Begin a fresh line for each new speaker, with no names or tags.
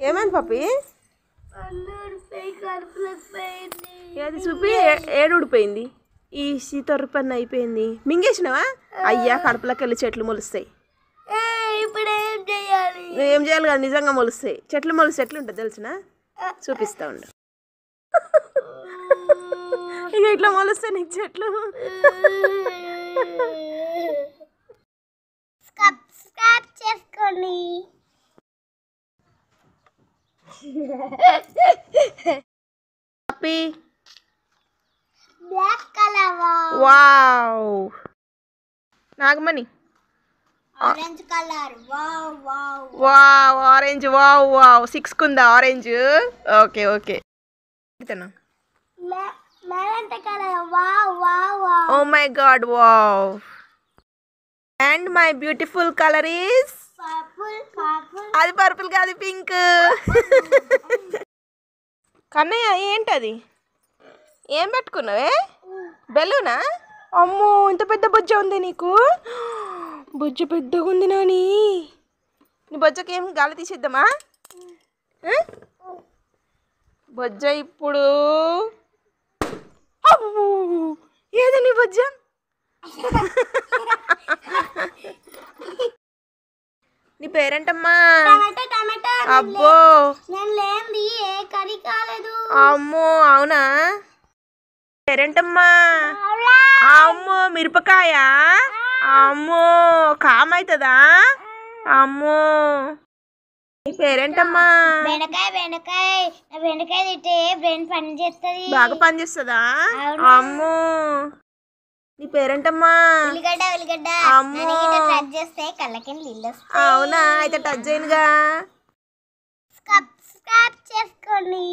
ఏమైంది పప్పి? ఏది చూపి ఏడు ఊడిపోయింది. ఈ సీతొర్ర పని అయిపోయింది. మింగేసినావా? అయ్యా కడుపులోకి వెళ్ళి చెట్లు మొలుస్తాయి. ఏం చేయాలి కదా, నిజంగా మొలుస్తాయి. చెట్లు మొలిస్తే ఎట్లుంటుంది తెలిసిన? చూపిస్తా ఉండు. ఇక ఇట్లా మొలుస్తాయి నీకు చెట్లు. చేసుకోండి. Black colour. Wow. Nagamani orange colour. Wow wow wow. Orange. Wow wow. 6 కుందా orange? Okay okay. Maroon colour. Wow wow wow. Oh my God. Wow. And my beautiful colour is purple. అది పర్పుల్ కాదు, పింక్. కన్నయ్య ఏంటది? ఏం పెట్టుకున్నావే? Baleno? అమ్మో ఇంత పెద్ద బొజ్జ ఉంది నీకు. బొజ్జ పెద్దగా ఉంది నాని. నీ బొజ్జకి ఏం గాలి తీసేద్దామా? బొజ్జ ఇప్పుడు ఏది నీ బొజ్జ? నీ పేరేంటమ్మా? అబ్బో అమ్మో అవునా? పేరేంటమ్మా? అమ్మో మిరపకాయ. అమ్మో కామవుతుందా? అమ్మో. నీ పేరేంటమ్మా? బెండకాయ తింటే బ్రెయిన్ పని చేస్తుంది. బాగా పని చేస్తుందా? అమ్మో. నీ పేరేంటమ్మా? ఉల్లిగడ్డ. అమ్మో టచ్ చేస్తే కళ్ళకి నీళ్ళు వస్తాయి. అవునా? అయితే టచ్ చేయనుగా. సబ్స్క్రైబ్ చేసుకోండి.